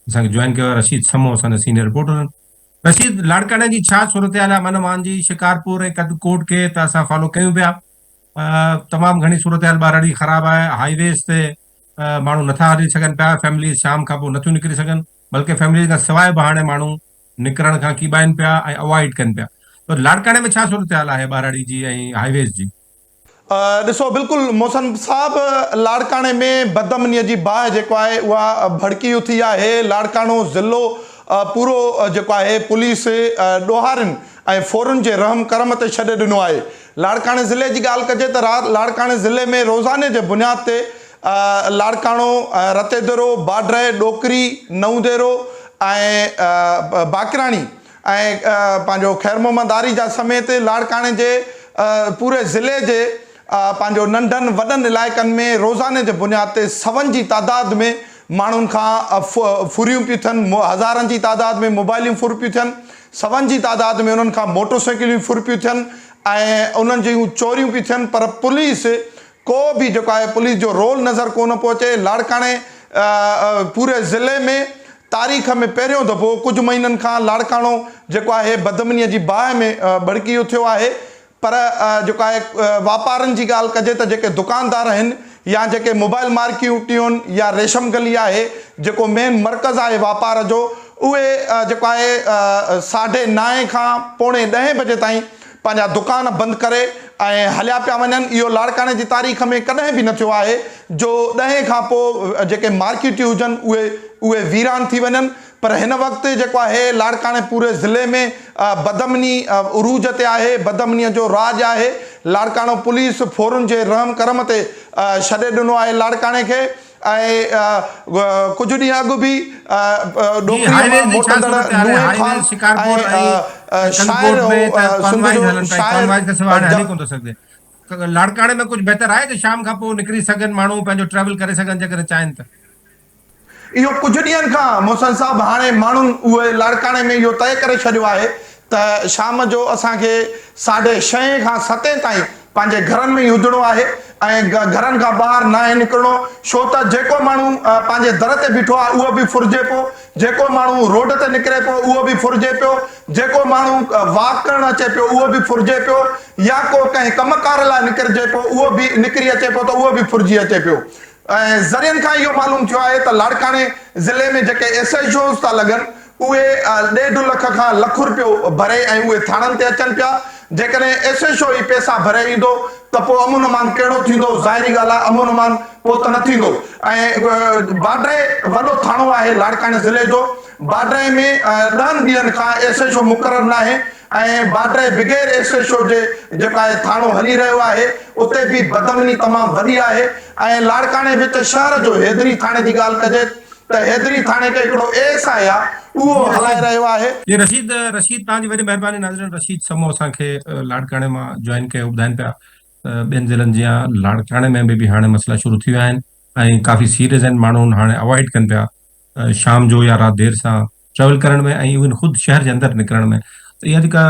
असांखे जॉइन कयो आहे रशीद समो, असांजा सीनियर रिपोर्टर आहिनि। रशीद, लाड़काणे जी छा सूरत हाल आहे? माना मान जी शिकारपुर ऐं कदकोट खे त असां फॉलो कयूं पिया। तमामु घणी सूरत हाल ॿारहं ॾींहं ख़राबु आहे। हाईवेज़ ते माण्हू नथा हली सघनि पिया, फैमिली शाम खां पोइ नथियूं निकिरी सघनि, बल्कि फैमिली खां सवाइ बि हाणे माण्हू निकिरण खां कीॿाइनि पिया ऐं अवॉइड कनि पिया। त लाड़काणे में छा सूरत हाल आहे ॿारहं ॾींहं जी ऐं हाईवेज़ जी? ॾिसो, बिल्कुलु मोहसिन साहब, लाड़काणे में बदअमनीअ जी बाहि जेको आहे उहा भड़की उथी आहे। लाड़काणो ज़िलो पूरो जेको आहे पुलिस ॾोहारियुनि ऐं फ़ौरन जे रहम करम ते छॾे ॾिनो आहे। लाड़काणे ज़िले जी ॻाल्हि कजे त लाड़काणे ज़िले में रोज़ाने जे बुनियाद ते लाड़काणो, रतेदरो, बाडरे, ॾोकरी, नवदेरो ऐं बाकराणी ऐं पंहिंजो ख़ैर मोहम्मदारी जा समेत लाड़काणे जे पूरे ज़िले जे पंहिंजो नंढनि वॾनि इलाइक़नि में रोज़ाने जे बुनियाद ते सवनि जी तादाद में माण्हुनि खां फुरियूं पियूं थियनि, हज़ारनि जी तादाद में मोबाइलियूं फुर पियूं थियनि, सवनि जी तादाद में उन्हनि खां मोटरसाइकिलियूं फुर पियूं थियनि ऐं उन्हनि जूं चोरियूं पियूं थियनि। पर पुलिस को बि जेको आहे पुलिस जो रोल नज़र कोन पियो अचे। लाड़काणे पूरे ज़िले में तारीख़ में पहिरियों दफ़ो कुझु महीननि खां लाड़काणो जेको आहे बदअमनीअ जी बाहि में भड़की उथियो आहे। पर जेको आहे वापारनि जी ॻाल्हि कजे त जेके दुकानदार आहिनि या जेके मोबाइल मार्केटियूं आहिनि या रेशम गली आहे जेको मेन मर्कज़ आहे वापार जो, उहे जेको आहे 9:30 खां 9:45 बजे ताईं पंहिंजा दुकान बंदि करे ऐं हलिया पिया वञनि। इहो लाड़काणे जी तारीख़ में कॾहिं बि न थियो आहे जो 10 खां पोइ जेके मार्केटियूं हुजनि उहे वीरान थी वञनि। पर हिन वक़्तु जेको आहे लाड़काणे पूरे ज़िले में बदअमनी उरूज ते आहे, बदअमनीअ जो राज आहे। लाड़काणो पुलिस फ़ौरन जे रहम करम ते छॾे ॾिनो आहे लाड़काणे खे। ऐं कुझु ॾींहं अॻु बि ॾोकरीअ मां मोटंदड़ नूहे खान लाड़काणे में कुझु बहितर आहे त शाम खां पोइ निकिरी सघनि माण्हू, पंहिंजो ट्रेवल करे सघनि जेकॾहिं चाहिनि त? इहो कुझु ॾींहंनि खां मोहसिन साहब हाणे माण्हुनि उहे लाड़काणे में इहो तइ करे छॾियो आहे त शाम जो असांखे 6:30 खां 7 ताईं पंहिंजे घरनि में ई हुजणो आहे ऐं घरनि खां ॿाहिरि न आहे निकिरणो। छो त जेको माण्हू पंहिंजे दर ते बीठो आहे उहो बि फुरिजे पियो, जेको माण्हू रोड ते निकिरे पियो उहो बि फुरिजे पियो, जेको माण्हू वॉक करणु अचे पियो उहो बि फुरिजे पियो, या को कंहिं कमकार लाइ निकिरजे पियो उहो बि निकिरी अचे पियो त उहो बि फुरिजी अचे पियो। ऐं ज़रियनि खां इहो मालूम थियो आहे त लाड़काणे ज़िले में जेके SHOs था लॻनि उहे 1.5 लख खां लख रुपयो भरे ऐं उहे थाणनि ते अचनि पिया। जेकॾहिं SHO ई पैसा भरे ईंदो त पोइ अमन अमान कहिड़ो थींदो? ज़ाहिरी ॻाल्हि आहे, अमन अमान पोइ त न थींदो। ऐं बाडरे वॾो थाणो आहे लाड़काणे ज़िले जो। बाडरे में 10 ॾींहंनि खां SHO मुक़ररु न आहे ऐं बाडरे बग़ैर SHO जे जेका आहे थाणो हली रहियो आहे। उते बि बदअमनी तमामु वॾी आहे। ऐं लाड़काणे विच शहर जो हैदरी थाणे जी ॻाल्हि कजे त हैदरी थाणे खे हिकिड़ो ASI आहे, उहो हलाए रहियो आहे। रशीद तव्हांजी वॾी महिरबानी। नाज़रीन, रशीद समो असांखे लाड़काणे मां जॉइन कयो, ॿुधाइनि पिया ॿियनि ज़िलनि जीअं लाड़काणे में बि हाणे मसइला शुरू थी विया आहिनि ऐं काफ़ी सीरियस आहिनि। माण्हू हाणे अवॉइड कनि पिया शाम जो या राति देर सां ट्रेवल करण में ऐं इवन ख़ुदि शहर जे अंदरि निकिरण में। त इहा जेका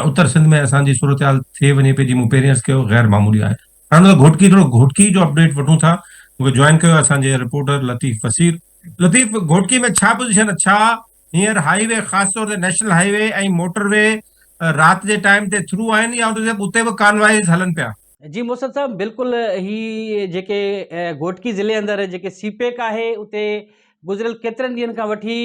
उत्तर सिंध में असांजी सूरत हाल थिए वञे पई, जीअं मूं पहिरीं अर्ज़ु कयो, ग़ैर मामूली आहे। हाणे घोटकी जो अपडेट वठूं था। मूंखे जॉइन कयो असांजे रिपोर्टर लतीफ़ वसीर। लतीफ़, घोटकी में छा पोज़ीशन? छा हींअर हाईवे, ख़ासि तौर ते नेशनल हाईवे ऐं मोटरवे राति जे टाइम ते थ्रू आहिनि या उते बि कॉन्वाइज़ हलनि पिया? जी मोहसिन साहब, बिल्कुलु ही जेके घोटकी ज़िले अंदरि जेके सीपेक आहे उते गुज़िरियल केतिरनि ॾींहंनि खां वठी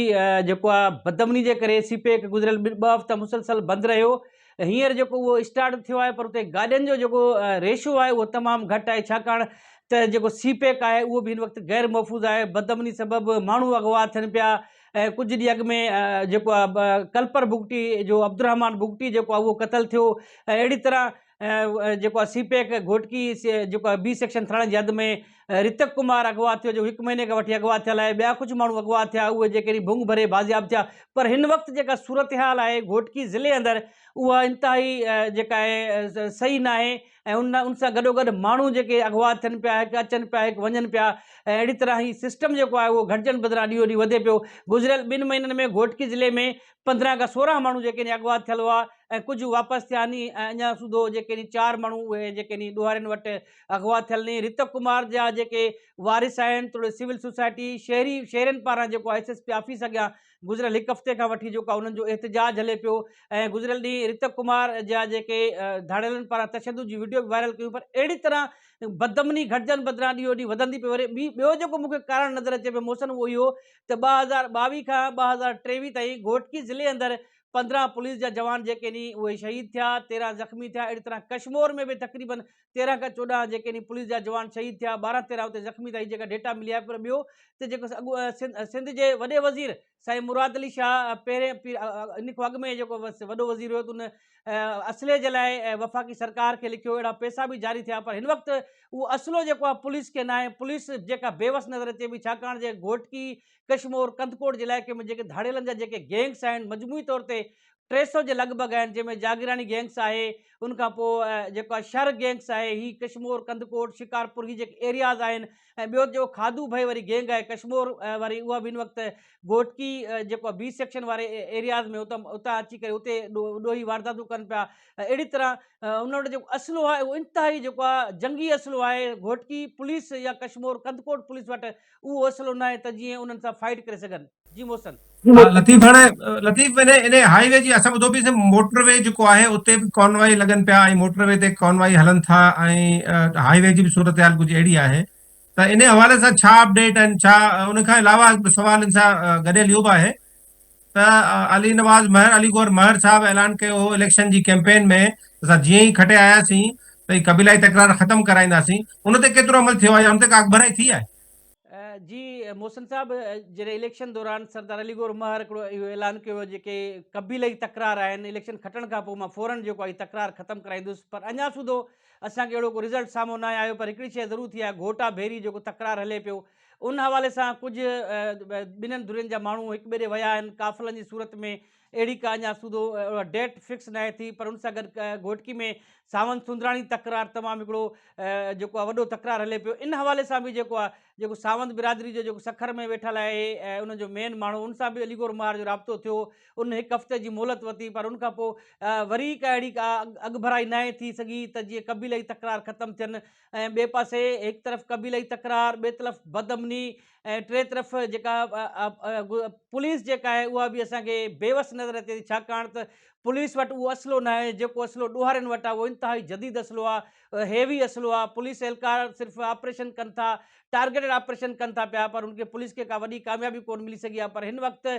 जेको आहे बदअमनी जे करे सीपेक गुज़िरियल 2 हफ़्ता मुसलसल बंदि रहियो। हींअर जेको उहो स्टार्ट थियो आहे, पर उते गाॾियुनि जो जेको रेशो आहे उहो तमामु घटि आहे, छाकाणि त जेको सीपेक आहे उहो बि हिन वक़्तु ग़ैर महफ़ूज़ आहे। बदअमनी सबबि माण्हू अॻुवा थियनि पिया। ऐं कुझु ॾींहं अॻु में जेको आहे कल्पर बुगटी जो अब्दुर्रहमान बुगटी जेको आहे उहो क़तलु थियो। ऐं अहिड़ी तरह जेको आहे सीपेक घोटकी जेको आहे B सेक्शन थाणे जी हद में रितक कुमार अगवा थियो, जो 1 महीने खां वठी अगवा थियल आहे। ॿिया कुझु माण्हू अगवा थिया, उहे जेके भुंग भरे बाज़ियाब थिया। पर हिन वक़्तु जेका सूरत हाल आहे घोटकी ज़िले अंदरि, उहा इंतिहाई जेका आहे सही न आहे। ऐं उन सां गॾोगॾु माण्हू जेके अगवा थियनि पिया, हिकु अचनि पिया हिकु वञनि पिया। ऐं अहिड़ी तरह ही सिस्टम जेको आहे उहो घटिजनि बदिरां ॾींहों ॾींहुं वधे पियो। गुज़िरियल 2 महीननि में घोटकी ज़िले में 15 खां 16 माण्हू जेके अगवा थियल हुआ ऐं कुझु वापसि थिया नी। ऐं अञा सूदो जेके नी 4 माण्हू उहे जेके नी ॾोहारियुनि वटि अगवा थियल नी। रितक कुमार जा जेके वारिस आहिनि थोरो सिविल सोसाइटी शहरनि पारां जेको आहे SSP ऑफिस अॻियां गुज़िरियल 1 हफ़्ते खां वठी जेको आहे उन्हनि जो एहतजाज हले पियो। ऐं गुज़िरियल ॾींहुं रितक कुमार जा जेके धाड़ियलनि पारां तशदुद जी वीडियो बि वायरल कयूं, पर अहिड़ी तरह बदमनी घटिजनि बदिरां ॾींहों ॾींहुं वधंदी पई वञे। ॿियो जेको मूंखे कारण नज़र अचे पियो मोहसिन, उहो इहो त 2022 खां 2023 ताईं घोटकी ज़िले अंदरि 15 पुलिस जा जवान जेके नी उहे शहीद थिया, 13 ज़ख़्मी थिया। अहिड़ी तरह कश्मीर में बि तक़रीबन 13 खां 14 जेके नी पुलिस जा जवान शहीद थिया, 12-13 उते ज़ख़्मी थिया, जेका डेटा मिली आहे। पर ॿियो त जेको सिंध जे वॾे वज़ीर साईं मुराद अली शाह पहिरें इन खां अॻु में जेको वॾो वज़ीर हुयो, त उन असले जे लाइ वफ़ाक़ी सरकार खे लिखियो, अहिड़ा पैसा बि जारी थिया। पर हिन वक़्तु उहो असलो जेको आहे पुलिस खे न आहे, पुलिस जेका बेवस नज़र अचे पई, छाकाणि जे घोटकी कश्मीर कंदकोट जे इलाइक़े में जेके धाड़ियलनि जा जेके गैंग्स आहिनि मजमूई तौर ते 300 जे लॻभॻि आहिनि, जंहिंमें जागीरानी गैंग्स आहे, उनखां पोइ जेको आहे शर गैंग्स आहे, ही कश्मीर कंदकोट शिकारपुर ही जेके एरियाज़ आहिनि। ऐं ॿियो जो खाधू भाई वरी गैंग आहे कश्मीर वारी, उहा बि हिन वक़्तु घोटकी जेको आहे B सेक्शन वारे एरियाज़ में उतां अची करे उते ॾोही वारदातूं कनि पिया। अहिड़ी तरह उन वटि जेको असलो आहे उहो इंतिहाई जेको आहे जंगी असलो आहे। घोटकी पुलिस या कश्मीर कंदकोट पुलिस वटि उहो असलो न आहे त जीअं उन्हनि सां फाइट करे सघनि। जी मोहसिन। लतीफ़ हाणे लतीफ़ इन हाईवे जी असां ॿुधो पियोसीं मोटरवे जेको आहे उते बि कॉनवाई लॻनि पिया ऐं मोटरवे ते कॉनवाई हलनि था ऐं हाईवे जी बि सूरत हाल कुझु अहिड़ी आहे। त इन हवाले सां छा अपडेट आहिनि, छा उन खां अलावा सवाल इन सां गॾियल इहो बि आहे त अली नवाज़ महर अली गौर महर साहब ऐलान कयो हो इलेक्शन जी कैंपेन में असां जीअं ई खटे आयासीं त कबीलाई तकरार ख़तम कराईंदासीं, उन ते केतिरो अमल थियो आहे या उन ते का अॻभराई थी आहे? जी मोहसिन साहब, जॾहिं इलेक्शन दौरान सरदार अली गौर महर हिकिड़ो इहो ऐलान कयो जेके कबीलई तकरार आहिनि, इलेक्शन खटण खां पोइ मां फौरन जेको आहे हीअ तकरार ख़तमु कराईंदुसि। पर अञा सूदो असांखे अहिड़ो को रिज़ल्ट साम्हूं न आयो। पर हिकिड़ी शइ ज़रूर थी आहे, घोटा भेरी जेको तकरार हले पियो, उन हवाले सां कुझु ॿिन्हिनि धुरियुनि जा माण्हू हिक ॿिए ॾे विया आहिनि काफ़िलनि जी सूरत में। अहिड़ी का अञा सूदो डेट फिक्स न आहे थी। पर उन सां गॾु घोटकी में सावंत सुंदराणी तकरार तमामु हिकिड़ो जेको आहे वॾो तकरार हले पियो। इन हवाले सां बि जेको आहे जेको सावंत बिरादरी जो जेको सखर में वेठल आहे ऐं उनजो मेन माण्हू, उन सां बि अली गौर महर जो राब्तो थियो। उन 1 हफ़्ते जी मोहलत वरिती, पर उनखां पोइ वरी का अहिड़ी का अॻभराई न थी सघी त जीअं कबीलई तकरार ख़तमु थियनि। ऐं ॿिए पासे हिकु तरफ़ कबीलई तकरार, ॿिए तरफ़ बदअमनी, ऐं टे तरफ़ जेका पुलिस जेका आहे उहा बि असांखे बेवस नज़र अचे थी। छाकाणि त पुलिस वटि उहो असलो न आहे जेको असलो ॾोहारियुनि वटि आहे, उहो इंतिहाई जदीद असलो आहे, हेवी असलो आहे। पुलिस एहलकार सिर्फ़ु ऑपरेशन कनि था, टारगेटेड ऑपरेशन कनि था पिया, पर उनखे पुलिस खे का वॾी कामयाबी कोन मिली सघी आहे। पर हिन वक़्तु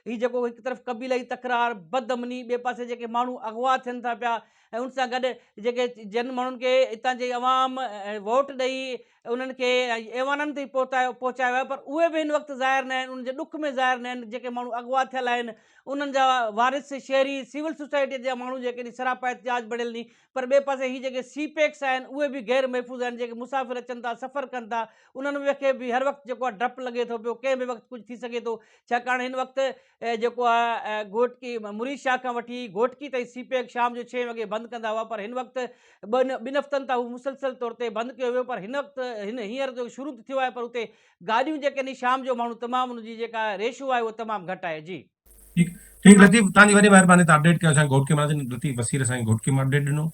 हीउ जेको हिकु तरफ़ कबीलई तकरार, बदअमनी, ॿिए पासे जेके माण्हू अगवा थियनि था पिया, ऐं उन सां गॾु जेके जिन माण्हुनि खे हितां जी अवाम वोट ॾेई उन्हनि खे ऐवाननि ताईं पहुचायो आहे, पर उहे बि हिन वक़्तु ज़ाहिर न आहिनि, उन्हनि जे ॾुख में ज़ाहिर न आहिनि। जेके माण्हू अगवा थियल आहिनि उन्हनि जा वारिस शहरी सिविल सोसाइटी जा माण्हू जेके सरापा एहतिजाज बढ़ियल नी। पर ॿिए पासे ही जेके सीपेक्स आहिनि उहे बि गैर महफ़ूज़ आहिनि, जेके मुसाफ़िर अचनि था, सफ़र कनि था, उन्हनि खे बि हर वक़्तु जेको आहे डपु लॻे थो पियो, कंहिं बि वक़्तु कुझु थी सघे थो। छाकाणि हिन वक़्तु जेको आहे घोटकी मुरीद शाह खां वठी घोटकी ताईं सीपेक शाम जो 6 वॻे बंदि कंदा हुआ, पर हिन वक़्तु ॿिनि हफ़्तनि तां हू मुसलसल तौर ते बंदि कयो वियो। पर हिन वक़्तु हींअर जो शुरू थियो आहे, पर उते गाॾियूं जेके नी शाम जो माण्हू तमामु उनजी जेका रेशो आहे उहो तमामु घटि आहे। जी ठीकु ठीकु लतीफ़, तव्हांजी वॾी महिरबानी, तव्हां अपडेट कयो असांखे घोटकी मां। लतीफ़ वसीर असांखे घोटकी मां अपडेट ॾिनो।